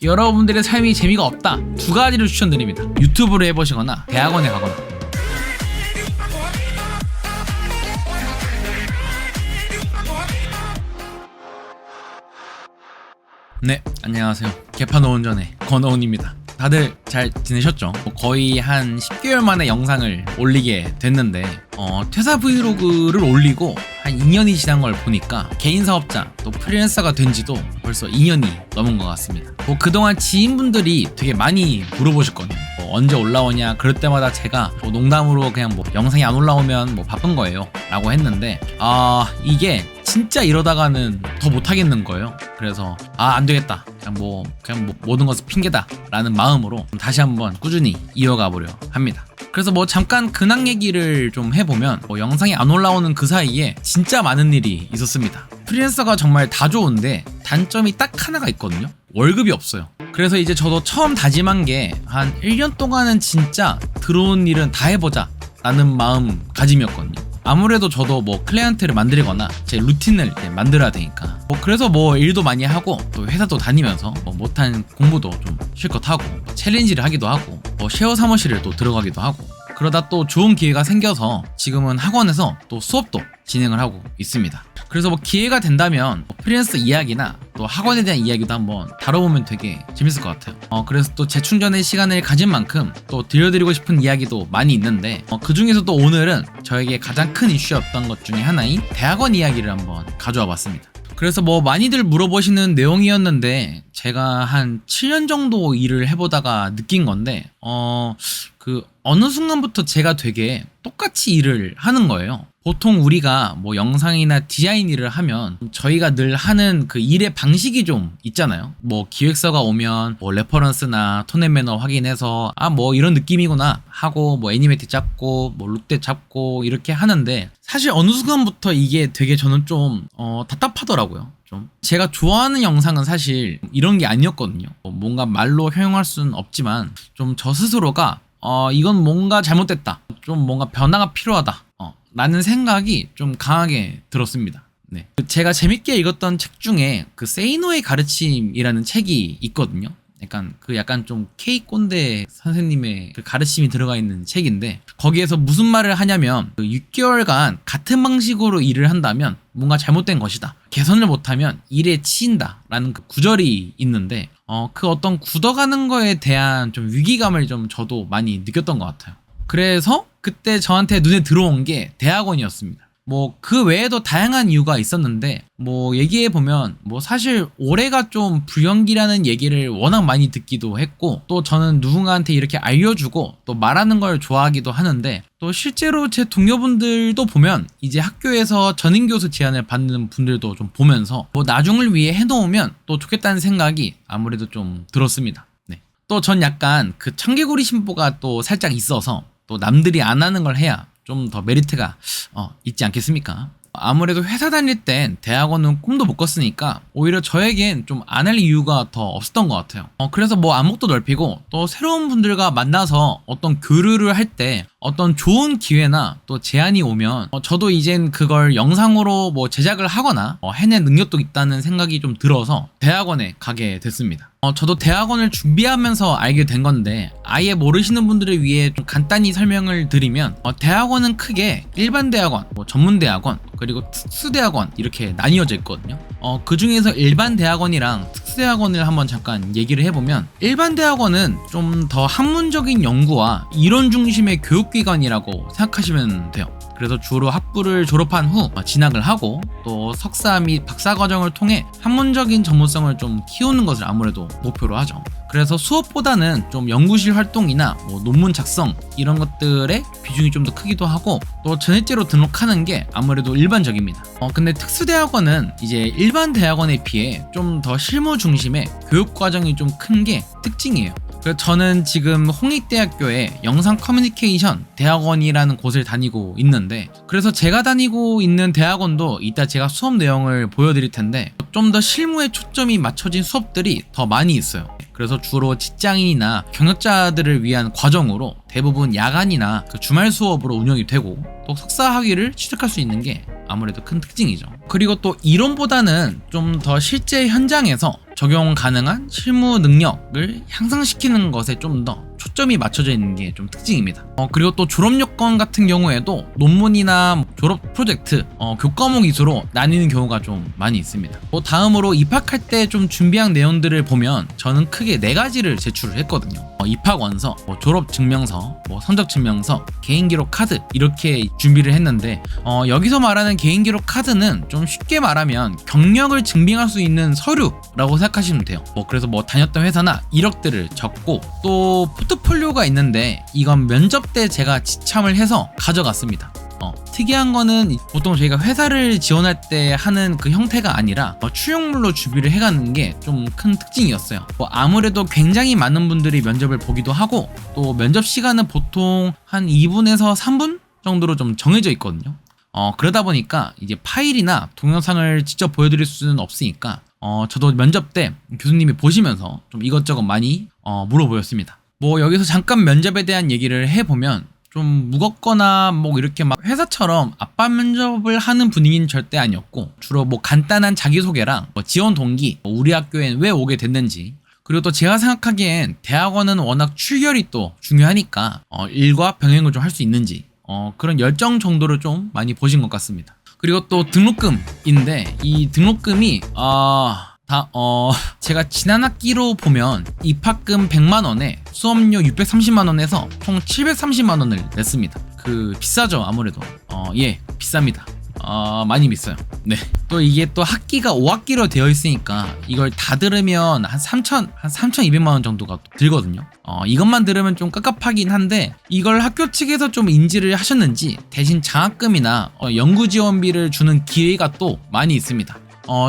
여러분들의 삶이 재미가 없다, 두 가지를 추천드립니다. 유튜브를 해보시거나 대학원에 가거나. 네, 안녕하세요. 개판노운전의 권어훈입니다. 다들 잘 지내셨죠? 거의 한 10개월 만에 영상을 올리게 됐는데 퇴사 브이로그를 올리고 한 2년이 지난 걸 보니까 개인 사업자 또 프리랜서가 된 지도 벌써 2년이 넘은 것 같습니다. 그동안 지인분들이 되게 많이 물어보셨거든요. 언제 올라오냐, 그럴 때마다 제가 농담으로 그냥 영상이 안 올라오면 바쁜 거예요 라고 했는데 이게 진짜 이러다가는 더 못하겠는 거예요. 그래서 안 되겠다, 그냥 모든 것은 핑계다 라는 마음으로 다시 한번 꾸준히 이어가 보려 합니다. 그래서 잠깐 근황 얘기를 좀 해보면 영상이 안 올라오는 그 사이에 진짜 많은 일이 있었습니다. 프리랜서가 정말 다 좋은데 단점이 딱 하나가 있거든요. 월급이 없어요. 그래서 이제 저도 처음 다짐한 게 한 1년 동안은 진짜 들어온 일은 다 해보자 라는 마음가짐이었거든요. 아무래도 저도 클라이언트를 만들거나 제 루틴을 만들어야 되니까 그래서 일도 많이 하고 또 회사도 다니면서 못한 공부도 좀 실컷 하고 챌린지를 하기도 하고 쉐어 사무실을 또 들어가기도 하고 그러다 또 좋은 기회가 생겨서 지금은 학원에서 또 수업도 진행을 하고 있습니다. 그래서 기회가 된다면 프리랜서 이야기나 또 학원에 대한 이야기도 한번 다뤄보면 되게 재밌을 것 같아요. 그래서 또 재충전의 시간을 가진 만큼 또 들려드리고 싶은 이야기도 많이 있는데 그 중에서도 오늘은 저에게 가장 큰 이슈였던 것 중에 하나인 대학원 이야기를 한번 가져와 봤습니다. 그래서 많이들 물어보시는 내용이었는데 제가 한 7년 정도 일을 해보다가 느낀 건데 어느 순간부터 제가 되게 똑같이 일을 하는 거예요. 보통 우리가 영상이나 디자인 일을 하면 저희가 늘 하는 그 일의 방식이 좀 있잖아요. 기획서가 오면 레퍼런스나 톤 앤 매너 확인해서 이런 느낌이구나 하고 애니메이트 잡고 룩대 잡고 이렇게 하는데 사실 어느 순간부터 이게 되게 저는 좀 답답하더라고요. 좀 제가 좋아하는 영상은 사실 이런 게 아니었거든요. 뭔가 말로 형용할 수는 없지만 좀 저 스스로가 이건 뭔가 잘못됐다, 좀 뭔가 변화가 필요하다 라는 생각이 좀 강하게 들었습니다. 네. 제가 재밌게 읽었던 책 중에 세이노의 가르침이라는 책이 있거든요. 약간 좀 K 꼰대 선생님의 가르침이 들어가 있는 책인데 거기에서 무슨 말을 하냐면 6개월간 같은 방식으로 일을 한다면 뭔가 잘못된 것이다, 개선을 못하면 일에 치인다 라는 구절이 있는데 어떤 굳어가는 거에 대한 좀 위기감을 좀 저도 많이 느꼈던 것 같아요. 그래서 그때 저한테 눈에 들어온 게 대학원이었습니다. 그 외에도 다양한 이유가 있었는데 얘기해보면 사실 올해가 좀 불경기라는 얘기를 워낙 많이 듣기도 했고 또 저는 누군가한테 이렇게 알려주고 또 말하는 걸 좋아하기도 하는데 또 실제로 제 동료분들도 보면 이제 학교에서 전임교수 제안을 받는 분들도 좀 보면서 나중을 위해 해놓으면 또 좋겠다는 생각이 아무래도 좀 들었습니다. 네. 또 전 약간 청개구리 심보가 또 살짝 있어서 또 남들이 안 하는 걸 해야 좀 더 메리트가 있지 않겠습니까? 아무래도 회사 다닐 땐 대학원은 꿈도 못 꿨으니까 오히려 저에겐 좀 안 할 이유가 더 없었던 것 같아요. 그래서 안목도 넓히고 또 새로운 분들과 만나서 어떤 교류를 할 때 어떤 좋은 기회나 또 제안이 오면 저도 이젠 그걸 영상으로 제작을 하거나 해낼 능력도 있다는 생각이 좀 들어서 대학원에 가게 됐습니다. 저도 대학원을 준비하면서 알게 된 건데 아예 모르시는 분들을 위해 좀 간단히 설명을 드리면 대학원은 크게 일반 대학원, 전문 대학원, 그리고 특수대학원 이렇게 나뉘어져 있거든요. 그 중에서 일반 대학원이랑 특수대학원을 한번 잠깐 얘기를 해보면 일반 대학원은 좀 더 학문적인 연구와 이론 중심의 교육기관이라고 생각하시면 돼요. 그래서 주로 학부를 졸업한 후 진학을 하고 또 석사 및 박사 과정을 통해 학문적인 전문성을 좀 키우는 것을 아무래도 목표로 하죠. 그래서 수업보다는 좀 연구실 활동이나 논문 작성 이런 것들의 비중이 좀 더 크기도 하고 또 전액제로 등록하는 게 아무래도 일반적입니다. 근데 특수대학원은 이제 일반 대학원에 비해 좀 더 실무 중심의 교육 과정이 좀 큰 게 특징이에요. 그래서 저는 지금 홍익대학교의 영상 커뮤니케이션 대학원이라는 곳을 다니고 있는데 그래서 제가 다니고 있는 대학원도 이따 제가 수업 내용을 보여드릴 텐데 좀 더 실무에 초점이 맞춰진 수업들이 더 많이 있어요. 그래서 주로 직장인이나 경력자들을 위한 과정으로 대부분 야간이나 주말 수업으로 운영이 되고 또 석사 학위를 취득할 수 있는 게 아무래도 큰 특징이죠. 그리고 또 이론보다는 좀 더 실제 현장에서 적용 가능한 실무 능력을 향상시키는 것에 좀 더 초점이 맞춰져 있는 게 좀 특징입니다. 그리고 또 졸업 요건 같은 경우에도 논문이나 졸업 프로젝트, 교과목 위주로 나뉘는 경우가 좀 많이 있습니다. 다음으로 입학할 때 좀 준비한 내용들을 보면 저는 크게 4가지를 제출을 했거든요. 입학 원서, 졸업 증명서, 성적 증명서, 개인기록 카드 이렇게 준비를 했는데 여기서 말하는 개인기록 카드는 좀 쉽게 말하면 경력을 증빙할 수 있는 서류라고 생각하시면 돼요. 그래서 다녔던 회사나 이력들을 적고 또 포트폴리오가 있는데 이건 면접 때 제가 지참을 해서 가져갔습니다. 특이한 거는 보통 저희가 회사를 지원할 때 하는 그 형태가 아니라 추용물로 준비를 해가는 게 좀 큰 특징이었어요. 아무래도 굉장히 많은 분들이 면접을 보기도 하고 또 면접 시간은 보통 한 2분에서 3분 정도로 좀 정해져 있거든요. 그러다 보니까 이제 파일이나 동영상을 직접 보여드릴 수는 없으니까 저도 면접 때 교수님이 보시면서 좀 이것저것 많이 물어보였습니다. 여기서 잠깐 면접에 대한 얘기를 해보면 좀 무겁거나 이렇게 막 회사처럼 압박 면접을 하는 분위기는 절대 아니었고 주로 간단한 자기소개랑 지원 동기, 우리 학교엔 왜 오게 됐는지, 그리고 또 제가 생각하기엔 대학원은 워낙 출결이 또 중요하니까 일과 병행을 좀 할 수 있는지 그런 열정 정도를 좀 많이 보신 것 같습니다. 그리고 또 등록금인데 이 등록금이 제가 지난 학기로 보면 입학금 100만원에 수업료 630만원에서 총 730만원을 냈습니다. 비싸죠, 아무래도. 예, 비쌉니다. 많이 비싸요. 네. 또 이게 또 학기가 5학기로 되어 있으니까 이걸 다 들으면 한 3,200만원 정도가 들거든요. 이것만 들으면 좀 깝깝하긴 한데 이걸 학교 측에서 좀 인지를 하셨는지 대신 장학금이나 연구지원비를 주는 기회가 또 많이 있습니다.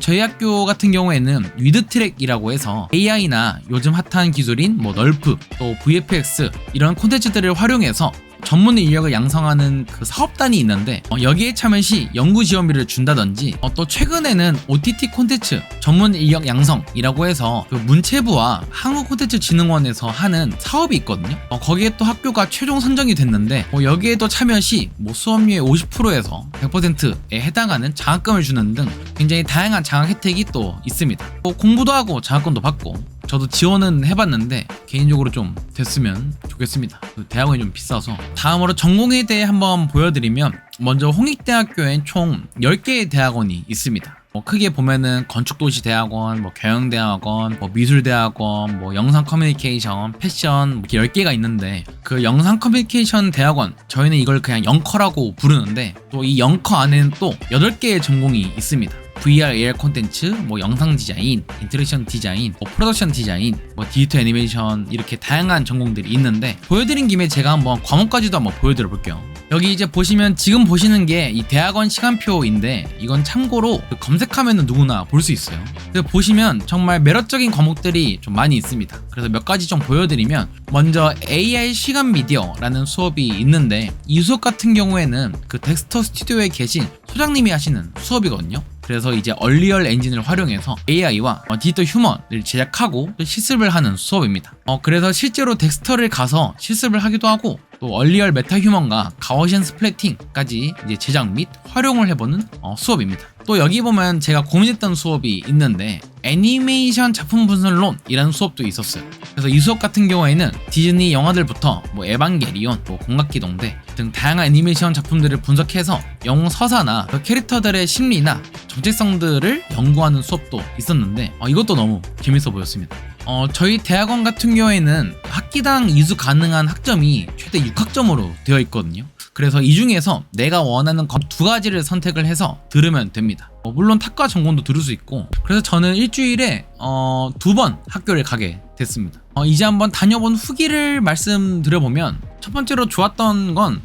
저희 학교 같은 경우에는 위드트랙이라고 해서 AI나 요즘 핫한 기술인 널프, 또 VFX 이런 콘텐츠들을 활용해서 전문 인력을 양성하는 그 사업단이 있는데 여기에 참여 시 연구 지원비를 준다든지 또 최근에는 OTT 콘텐츠 전문 인력 양성이라고 해서 그 문체부와 한국콘텐츠진흥원에서 하는 사업이 있거든요. 거기에 또 학교가 최종 선정이 됐는데 여기에도 참여 시 수업료의 50%에서 100%에 해당하는 장학금을 주는 등 굉장히 다양한 장학 혜택이 또 있습니다. 공부도 하고 장학금도 받고 저도 지원은 해봤는데 개인적으로 좀 됐으면 좋겠습니다. 대학원이 좀 비싸서. 다음으로 전공에 대해 한번 보여드리면 먼저 홍익대학교엔 총 10개의 대학원이 있습니다. 크게 보면은 건축도시대학원, 경영대학원, 미술대학원, 영상 커뮤니케이션, 패션 이렇게 10개가 있는데 그 영상 커뮤니케이션 대학원 저희는 이걸 그냥 영커라고 부르는데 또 이 영커 안에는 또 8개의 전공이 있습니다. VR, AR 콘텐츠, 영상 디자인, 인터랙션 디자인, 프로덕션 디자인, 디지털 애니메이션 이렇게 다양한 전공들이 있는데 보여드린 김에 제가 한번 과목까지도 한번 보여드려 볼게요. 여기 이제 보시면 지금 보시는 게 이 대학원 시간표인데 이건 참고로 검색하면 누구나 볼 수 있어요. 그래서 보시면 정말 매력적인 과목들이 좀 많이 있습니다. 그래서 몇 가지 좀 보여드리면 먼저 AI 시간 미디어라는 수업이 있는데 이 수업 같은 경우에는 그 덱스터 스튜디오에 계신 소장님이 하시는 수업이거든요. 그래서 이제 얼리얼 엔진을 활용해서 AI와 디지털 휴먼을 제작하고 실습을 하는 수업입니다. 그래서 실제로 덱스터를 가서 실습을 하기도 하고 또 얼리얼 메타 휴먼과 가우시안 스플래팅까지 이제 제작 및 활용을 해보는 수업입니다. 또 여기 보면 제가 고민했던 수업이 있는데 애니메이션 작품 분석론이라는 수업도 있었어요. 그래서 이 수업 같은 경우에는 디즈니 영화들부터 에반게리온, 공각기동대 등 다양한 애니메이션 작품들을 분석해서 영웅 서사나 그 캐릭터들의 심리나 정체성들을 연구하는 수업도 있었는데 이것도 너무 재밌어 보였습니다. 저희 대학원 같은 경우에는 학기당 이수 가능한 학점이 최대 6학점으로 되어 있거든요. 그래서 이 중에서 내가 원하는 2가지를 선택을 해서 들으면 됩니다. 물론 탁과 전공도 들을 수 있고 그래서 저는 일주일에 2번 학교를 가게 됐습니다. 이제 한번 다녀본 후기를 말씀드려보면 첫 번째로 좋았던 건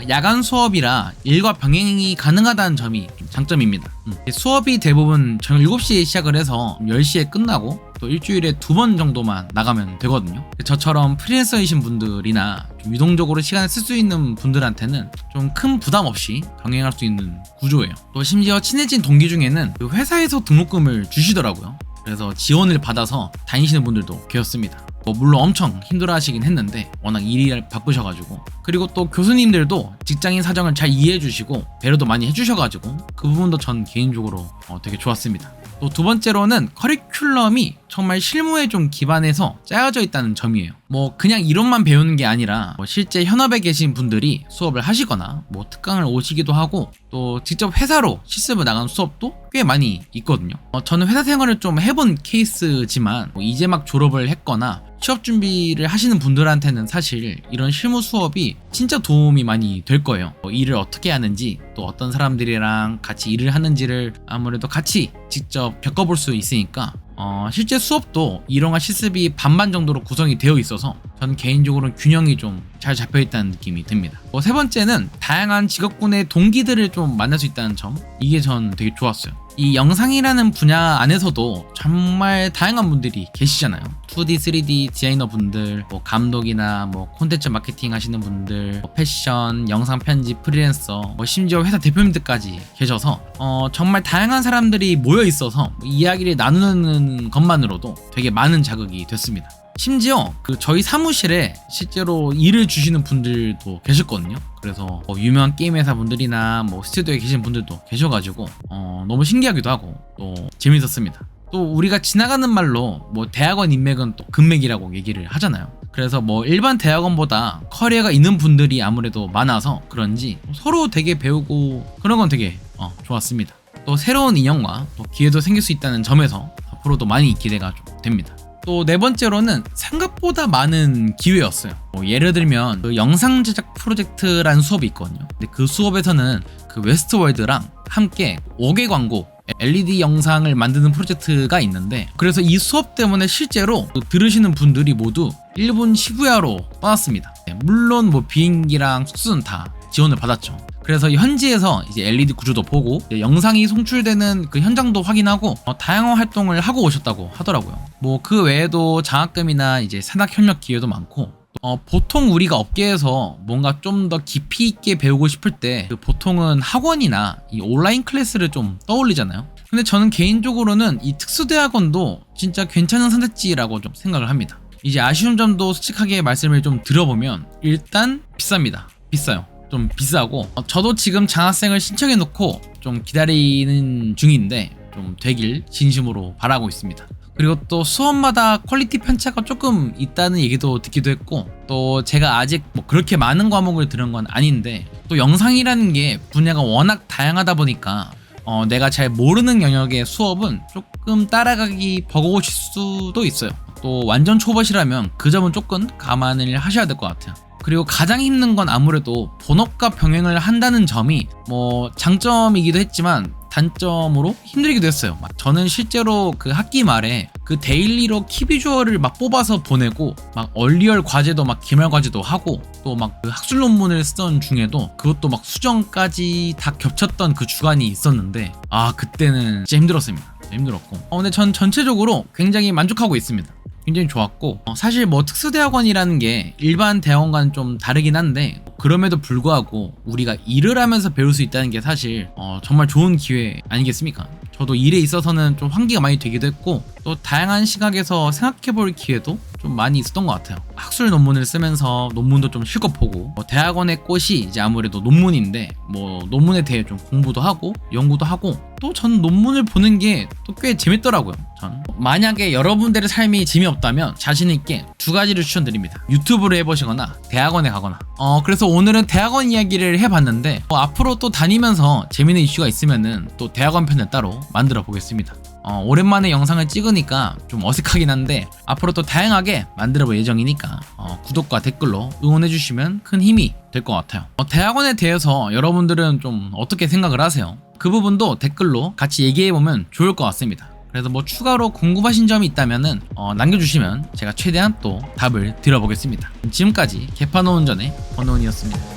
야간 수업이라 일과 병행이 가능하다는 점이 장점입니다. 수업이 대부분 저녁 7시에 시작을 해서 10시에 끝나고 또 일주일에 2번 정도만 나가면 되거든요. 저처럼 프리랜서이신 분들이나 좀 유동적으로 시간을 쓸 수 있는 분들한테는 좀 큰 부담 없이 병행할 수 있는 구조예요. 또 심지어 친해진 동기 중에는 그 회사에서 등록금을 주시더라고요. 그래서 지원을 받아서 다니시는 분들도 계셨습니다. 물론 엄청 힘들어 하시긴 했는데 워낙 일이 바쁘셔가지고 그리고 또 교수님들도 직장인 사정을 잘 이해해 주시고 배려도 많이 해주셔가지고 그 부분도 전 개인적으로 되게 좋았습니다. 또 두 번째로는 커리큘럼이 정말 실무에 좀 기반해서 짜여져 있다는 점이에요. 뭐 그냥 이론만 배우는 게 아니라 뭐 실제 현업에 계신 분들이 수업을 하시거나 뭐 특강을 오시기도 하고 또 직접 회사로 실습을 나간 수업도 꽤 많이 있거든요. 저는 회사 생활을 좀 해본 케이스지만 뭐 이제 막 졸업을 했거나 취업 준비를 하시는 분들한테는 사실 이런 실무 수업이 진짜 도움이 많이 될 거예요. 뭐 일을 어떻게 하는지 또 어떤 사람들이랑 같이 일을 하는지를 아무래도 같이 직접 겪어볼 수 있으니까 실제 수업도 이론과 실습이 반반 정도로 구성이 되어 있어서 저는 개인적으로는 균형이 좀 잘 잡혀있다는 느낌이 듭니다. 세 번째는 다양한 직업군의 동기들을 좀 만날 수 있다는 점, 이게 전 되게 좋았어요. 이 영상이라는 분야 안에서도 정말 다양한 분들이 계시잖아요. 2D, 3D 디자이너 분들, 뭐 감독이나 뭐 콘텐츠 마케팅 하시는 분들, 뭐 패션, 영상 편집, 프리랜서, 뭐 심지어 회사 대표님들까지 계셔서 정말 다양한 사람들이 모여 있어서 이야기를 나누는 것만으로도 되게 많은 자극이 됐습니다. 심지어 저희 사무실에 실제로 일을 주시는 분들도 계셨거든요. 그래서 유명한 게임 회사 분들이나 뭐 스튜디오에 계신 분들도 계셔가지고 너무 신기하기도 하고 또 재밌었습니다. 또 우리가 지나가는 말로 뭐 대학원 인맥은 또 금맥이라고 얘기를 하잖아요. 그래서 뭐 일반 대학원보다 커리어가 있는 분들이 아무래도 많아서 그런지 서로 되게 배우고 그런 건 되게 좋았습니다. 또 새로운 인연과 또 기회도 생길 수 있다는 점에서 앞으로도 많이 기대가 좀 됩니다. 또 네 번째로는 생각보다 많은 기회였어요. 예를 들면 영상 제작 프로젝트라는 수업이 있거든요. 근데 그 수업에서는 웨스트월드랑 함께 5개 광고 LED 영상을 만드는 프로젝트가 있는데, 그래서 이 수업 때문에 실제로 들으시는 분들이 모두 일본 시부야로 떠났습니다. 물론 뭐 비행기랑 숙소는 다 지원을 받았죠. 그래서 현지에서 이제 LED 구조도 보고 영상이 송출되는 그 현장도 확인하고 다양한 활동을 하고 오셨다고 하더라고요. 뭐 그 외에도 장학금이나 이제 산학 협력 기회도 많고, 보통 우리가 업계에서 뭔가 좀 더 깊이 있게 배우고 싶을 때 보통은 학원이나 이 온라인 클래스를 좀 떠올리잖아요. 근데 저는 개인적으로는 이 특수대학원도 진짜 괜찮은 선택지라고 좀 생각을 합니다. 이제 아쉬운 점도 솔직하게 말씀을 좀 드려보면 일단 비쌉니다. 비싸요. 좀 비싸고 저도 지금 장학생을 신청해 놓고 좀 기다리는 중인데 좀 되길 진심으로 바라고 있습니다. 그리고 또 수업마다 퀄리티 편차가 조금 있다는 얘기도 듣기도 했고, 또 제가 아직 뭐 그렇게 많은 과목을 들은 건 아닌데 또 영상이라는 게 분야가 워낙 다양하다 보니까 내가 잘 모르는 영역의 수업은 조금 따라가기 버거우실 수도 있어요. 또 완전 초보시라면 그 점은 조금 감안을 하셔야 될 것 같아요. 그리고 가장 힘든 건 아무래도 본업과 병행을 한다는 점이 뭐 장점이기도 했지만 단점으로 힘들기도 했어요. 저는 실제로 그 학기 말에 그 데일리로 키비주얼을 막 뽑아서 보내고 막 얼리얼 과제도 막 기말 과제도 하고 또 막 그 학술 논문을 쓰던 중에도 그것도 막 수정까지 다 겹쳤던 그 주간이 있었는데 그때는 진짜 힘들었습니다. 힘들었고 근데 전 전체적으로 굉장히 만족하고 있습니다. 굉장히 좋았고, 사실 뭐 특수대학원이라는 게 일반 대학원과는 좀 다르긴 한데 그럼에도 불구하고 우리가 일을 하면서 배울 수 있다는 게 사실 정말 좋은 기회 아니겠습니까? 저도 일에 있어서는 좀 환기가 많이 되기도 했고 또 다양한 시각에서 생각해볼 기회도 좀 많이 있었던 것 같아요. 학술 논문을 쓰면서 논문도 좀 실컷 보고 대학원의 꽃이 이제 아무래도 논문인데 뭐 논문에 대해 좀 공부도 하고 연구도 하고 또 전 논문을 보는 게 또 꽤 재밌더라고요. 전 만약에 여러분들의 삶이 재미없다면 자신있게 두 가지를 추천드립니다. 유튜브를 해보시거나 대학원에 가거나. 그래서 오늘은 대학원 이야기를 해봤는데 앞으로 또 다니면서 재밌는 이슈가 있으면은 또 대학원 편을 따로 만들어 보겠습니다. 오랜만에 영상을 찍으니까 좀 어색하긴 한데 앞으로 또 다양하게 만들어볼 예정이니까 구독과 댓글로 응원해주시면 큰 힘이 될 것 같아요. 대학원에 대해서 여러분들은 좀 어떻게 생각을 하세요? 그 부분도 댓글로 같이 얘기해보면 좋을 것 같습니다. 그래서 뭐 추가로 궁금하신 점이 있다면은 남겨주시면 제가 최대한 또 답을 드려보겠습니다. 지금까지 개파노운전의 권호은이었습니다.